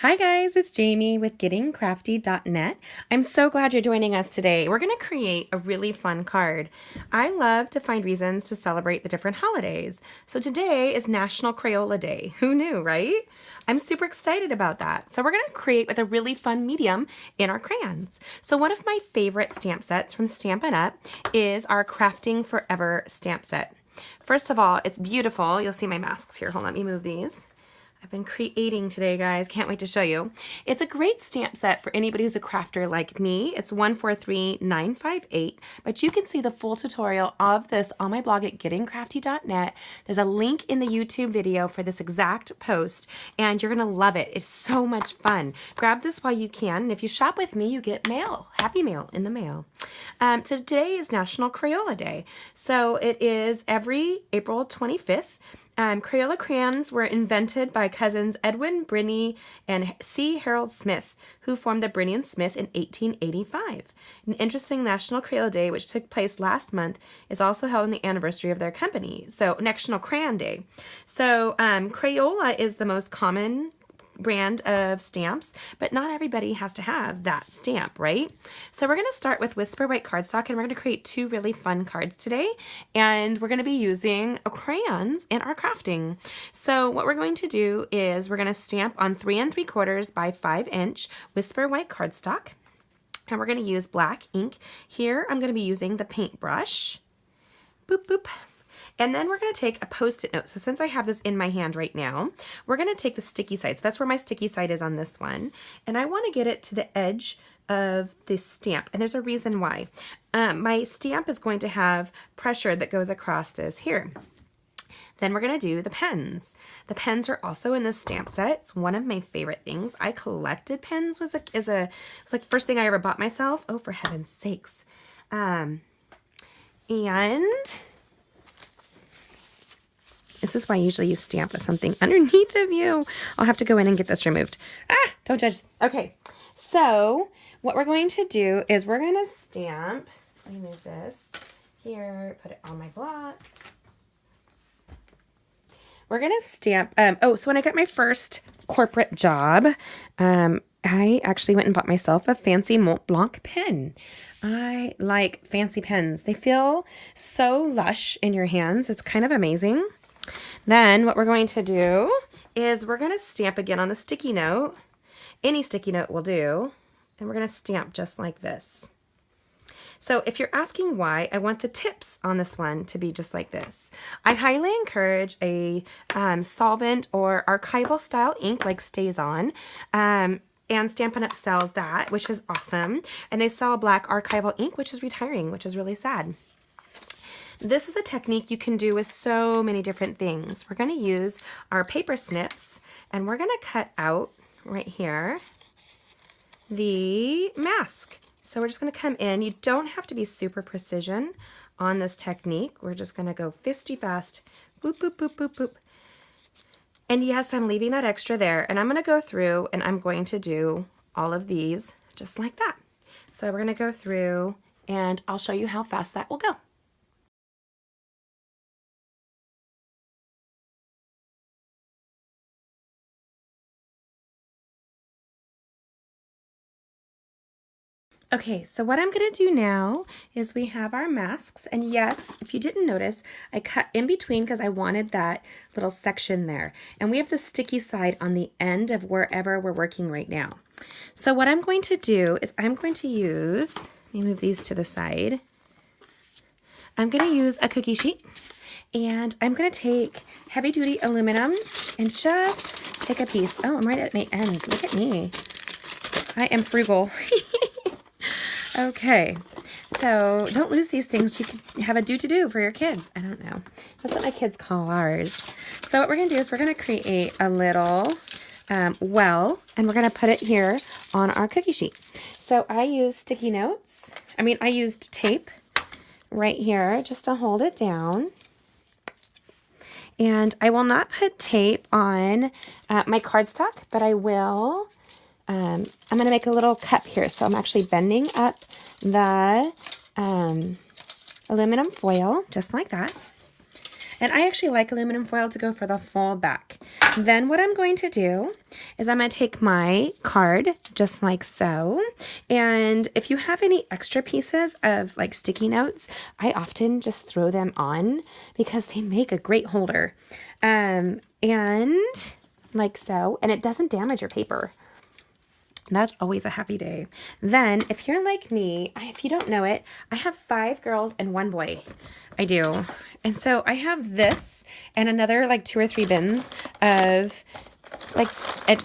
Hi guys, it's Jamie with gettingcrafty.net. I'm so glad you're joining us today. We're going to create a really fun card. I love to find reasons to celebrate the different holidays. So today is National Crayola Day. Who knew, right? I'm super excited about that. So we're going to create with a really fun medium in our crayons. So one of my favorite stamp sets from Stampin' Up! Is our Crafting Forever stamp set. First of all, it's beautiful. You'll see my masks here. Hold on, let me move these. I've been creating today, guys. Can't wait to show you. It's a great stamp set for anybody who's a crafter like me. It's 143958, but you can see the full tutorial of this on my blog at gettingcrafty.net. There's a link in the YouTube video for this exact post, and you're gonna love it. It's so much fun. Grab this while you can, and if you shop with me, you get mail, happy mail in the mail. So today is National Crayola Day. So it is every April 25th. Crayola crayons were invented by cousins Edwin Brinney and C. Harold Smith, who formed the Brinney and Smith in 1885. An interesting National Crayola Day, which took place last month, is also held on the anniversary of their company. So National Crayon Day. So Crayola is the most common brand of stamps, but not everybody has to have that stamp, right? So we're going to start with Whisper White cardstock, and we're going to create two really fun cards today, and we're going to be using crayons in our crafting. So what we're going to do is we're going to stamp on 3 3/4 by 5" Whisper White cardstock, and we're going to use black ink. Here I'm going to be using the paintbrush. Boop, boop. And then we're going to take a Post-it note. So since I have this in my hand right now, we're going to take the sticky side. So that's where my sticky side is on this one. And I want to get it to the edge of this stamp. And there's a reason why. My stamp is going to have pressure that goes across this here. Then we're going to do the pens. The pens are also in this stamp set. It's one of my favorite things. I collected pens. It was like the first thing I ever bought myself. Oh, for heaven's sakes. This is why I usually use stamp with something underneath of you. I'll have to go in and get this removed. Ah, don't judge. Okay, so what we're going to do is we're going to stamp. Let me move this here, put it on my block. We're going to stamp. So when I got my first corporate job, I actually went and bought myself a fancy Mont Blanc pen. I like fancy pens. They feel so lush in your hands. It's kind of amazing. Then what we're going to do is we're going to stamp again on the sticky note. Any sticky note will do. And we're going to stamp just like this. So if you're asking why, I want the tips on this one to be just like this. I highly encourage a solvent or archival style ink like StazOn. And Stampin' Up! Sells that, which is awesome. And they sell black archival ink, which is retiring, which is really sad. This is a technique you can do with so many different things. We're going to use our paper snips, and we're going to cut out right here the mask. So we're just going to come in. You don't have to be super precision on this technique. We're just going to go fisty fast. Boop, boop, boop, boop, boop. And yes, I'm leaving that extra there, and I'm going to go through and I'm going to do all of these just like that. So we're going to go through and I'll show you how fast that will go. Okay, so what I'm going to do now is we have our masks, and yes, if you didn't notice, I cut in between because I wanted that little section there. And we have the sticky side on the end of wherever we're working right now. So what I'm going to do is I'm going to use, let me move these to the side. I'm going to use a cookie sheet, and I'm going to take heavy duty aluminum and just take a piece. Oh, I'm right at my end. Look at me. I am frugal. Okay, so don't lose these things. You can have a do-to-do for your kids. I don't know. That's what my kids call ours. So what we're going to do is we're going to create a little well, and we're going to put it here on our cookie sheet. So I used sticky notes. I used tape right here just to hold it down. And I will not put tape on my cardstock, but I will. I'm going to make a little cup here, so I'm actually bending up the aluminum foil, just like that. And I actually like aluminum foil to go for the full back. Then what I'm going to do is I'm going to take my card just like so. And if you have any extra pieces of like sticky notes, I often just throw them on because they make a great holder. And like so, and it doesn't damage your paper. That's always a happy day. Then, if you're like me, if you don't know it, I have 5 girls and 1 boy. I do. And so I have this and another like 2 or 3 bins of like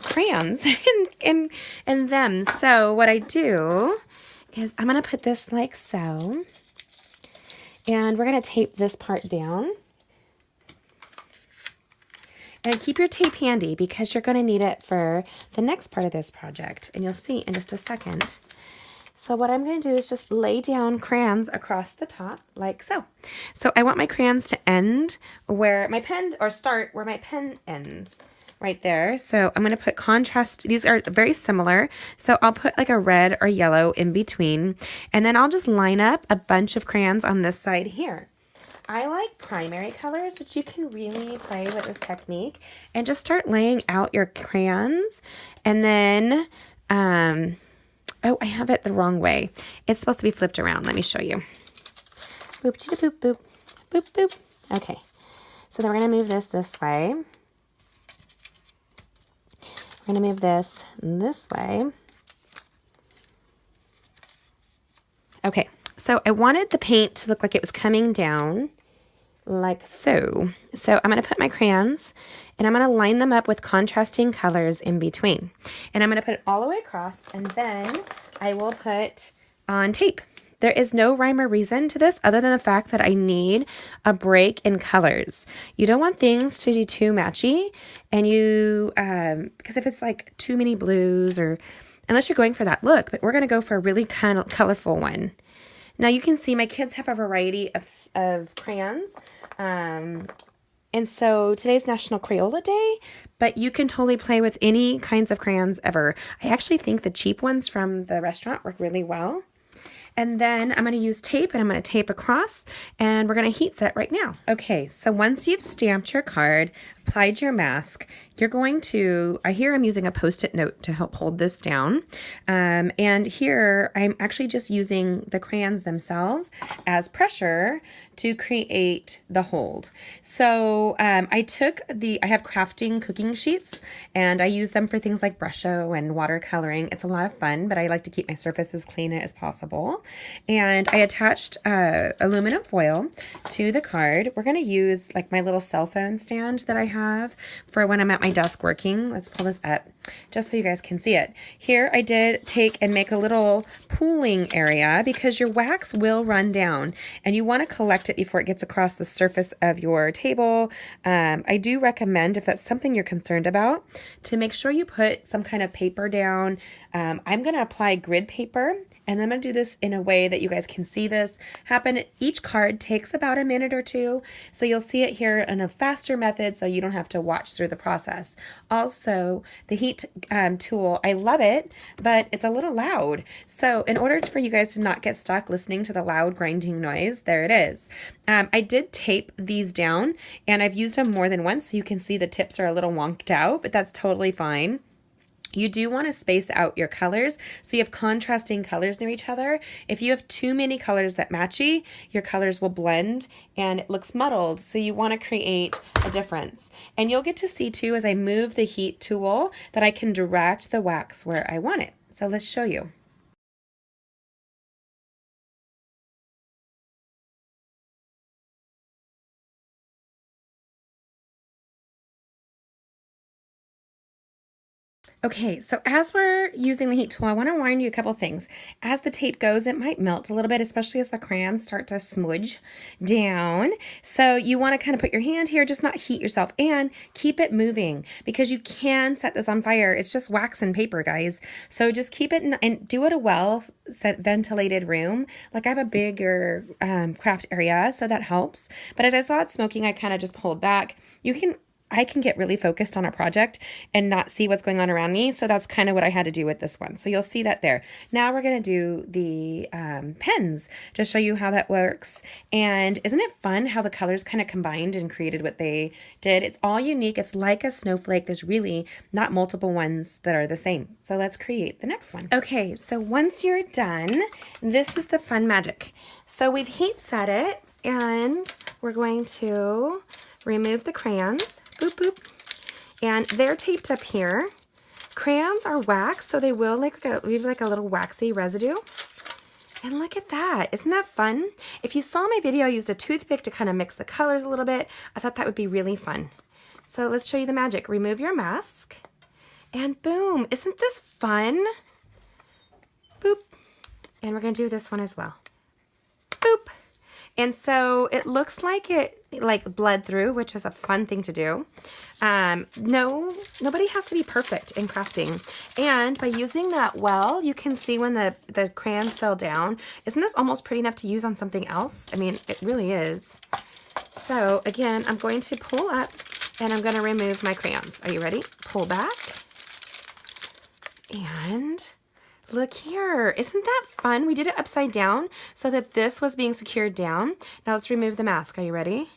crayons and them. So what I do is I'm going to put this like so. And we're going to tape this part down. And keep your tape handy because you're going to need it for the next part of this project. And you'll see in just a second. So what I'm going to do is just lay down crayons across the top like so. So I want my crayons to end where my pen, or start where my pen ends. Right there. So I'm going to put contrast. These are very similar. So I'll put like a red or yellow in between. And then I'll just line up a bunch of crayons on this side here. I like primary colors, but you can really play with this technique and just start laying out your crayons. And then, oh, I have it the wrong way. It's supposed to be flipped around. Let me show you. Boop, chitty, boop, boop, boop, boop. Okay. So then we're going to move this way. We're going to move this way. Okay. So I wanted the paint to look like it was coming down like so. So I'm going to put my crayons and I'm going to line them up with contrasting colors in between. And I'm going to put it all the way across, and then I will put on tape. There is no rhyme or reason to this other than the fact that I need a break in colors. You don't want things to be too matchy, and you, because if it's like too many blues, or unless you're going for that look, but we're going to go for a really kind of colorful one. Now you can see my kids have a variety of crayons. And so today's National Crayola Day, but you can totally play with any kinds of crayons ever. I actually think the cheap ones from the restaurant work really well. And then I'm going to use tape, and I'm going to tape across, and we're going to heat set right now. Okay, so once you've stamped your card, applied your mask, you're going to, I hear I'm using a Post-it note to help hold this down. And here I'm actually just using the crayons themselves as pressure to create the hold. So I have crafting cooking sheets, and I use them for things like brusho and watercoloring. It's a lot of fun, but I like to keep my surface as clean as possible. And I attached aluminum foil to the card. We're going to use like my little cell phone stand that I have for when I'm at my desk working. Let's pull this up just so you guys can see it. Here I did take and make a little pooling area because your wax will run down and you want to collect it before it gets across the surface of your table. I do recommend, if that's something you're concerned about, to make sure you put some kind of paper down. I'm going to apply grid paper, and I'm going to do this in a way that you guys can see this happen. Each card takes about a minute or two, so you'll see it here in a faster method so you don't have to watch through the process. Also, the heat tool, I love it, but it's a little loud. So in order for you guys to not get stuck listening to the loud grinding noise, there it is. I did tape these down, and I've used them more than once, so you can see the tips are a little wonked out, but that's totally fine. You do want to space out your colors so you have contrasting colors near each other. If you have too many colors that matchy, your colors will blend and it looks muddled. So you want to create a difference. And you'll get to see too, as I move the heat tool, that I can direct the wax where I want it. So let's show you. Okay, so as we're using the heat tool, I want to warn you a couple things. As the tape goes, it might melt a little bit, especially as the crayons start to smudge down. So you want to kind of put your hand here, just not heat yourself, and keep it moving because you can set this on fire. It's just wax and paper, guys. So just keep it and do it a ventilated room. Like I have a bigger craft area, so that helps. But as I saw it smoking, I kind of just pulled back. You can I can get really focused on a project and not see what's going on around me. So that's kind of what I had to do with this one. So you'll see that there. Now we're going to do the pens to show you how that works. And isn't it fun how the colors kind of combined and created what they did? It's all unique. It's like a snowflake. There's really not multiple ones that are the same. So let's create the next one. Okay, so once you're done, this is the fun magic. So we've heat set it, and we're going to remove the crayons, boop, boop, and they're taped up here. Crayons are wax, so they will leave like a little waxy residue. And look at that, isn't that fun? If you saw my video, I used a toothpick to kind of mix the colors a little bit. I thought that would be really fun. So let's show you the magic. Remove your mask, and boom, isn't this fun? Boop, and we're gonna do this one as well. Boop. And so it looks like it bled through, which is a fun thing to do. Nobody has to be perfect in crafting. And by using that well, you can see when the crayons fell down. Isn't this almost pretty enough to use on something else? I mean, it really is. So again, I'm going to pull up and I'm going to remove my crayons. Are you ready? Pull back. And look here, isn't that fun? We did it upside down so that this was being secured down. Now let's remove the mask. Are you ready?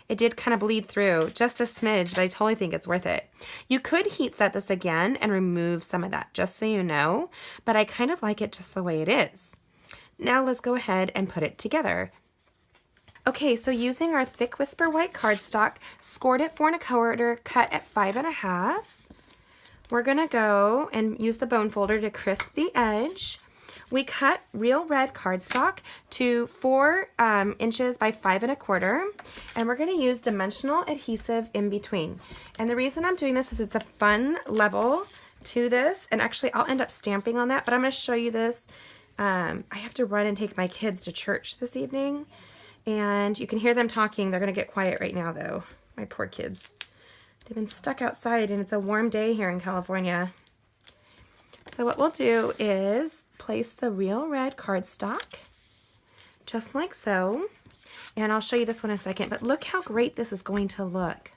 It did kind of bleed through just a smidge, but I totally think it's worth it. You could heat set this again and remove some of that, just so you know, but I kind of like it just the way it is. Now let's go ahead and put it together. Okay, so using our thick Whisper white cardstock, scored at 4 1/4, cut at 5 1/2. We're gonna go and use the bone folder to crisp the edge. We cut real red cardstock to 4 inches by 5 1/4, and we're gonna use dimensional adhesive in between. And the reason I'm doing this is it's a fun level to this, and actually I'll end up stamping on that, but I'm gonna show you this. I have to run and take my kids to church this evening, and you can hear them talking. They're gonna get quiet right now though, my poor kids. They've been stuck outside and it's a warm day here in California. So what we'll do is place the real red cardstock, just like so. And I'll show you this one in a second, but look how great this is going to look.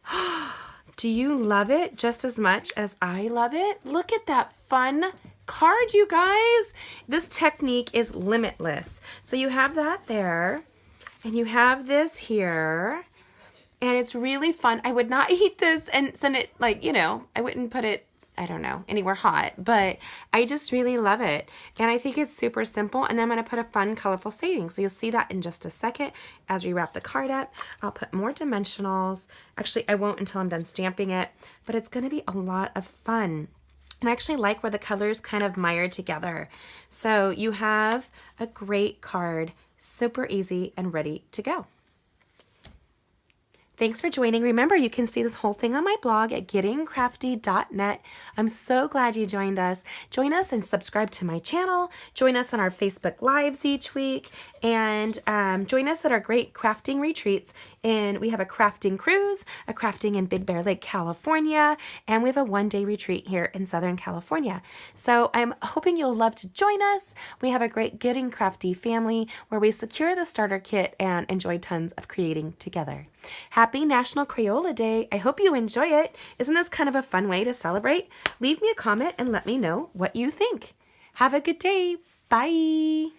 Do you love it just as much as I love it? Look at that fun card, you guys. This technique is limitless. So you have that there, and you have this here. And it's really fun. I would not eat this and send it, like, you know, I wouldn't put it, I don't know, anywhere hot. But I just really love it. And I think it's super simple. And then I'm going to put a fun, colorful saying. So you'll see that in just a second as we wrap the card up. I'll put more dimensionals. Actually, I won't until I'm done stamping it. But it's going to be a lot of fun. And I actually like where the colors kind of mired together. So you have a great card, super easy and ready to go. Thanks for joining. Remember, you can see this whole thing on my blog at gettingcrafty.net. I'm so glad you joined us. Join us and subscribe to my channel. Join us on our Facebook Lives each week. And join us at our great crafting retreats. And we have a crafting cruise, a crafting in Big Bear Lake, California, and we have a one-day retreat here in Southern California. So I'm hoping you'll love to join us. We have a great Getting Crafty family where we secure the starter kit and enjoy tons of creating together. Happy National Crayola Day. I hope you enjoy it. Isn't this kind of a fun way to celebrate? Leave me a comment and let me know what you think. Have a good day. Bye.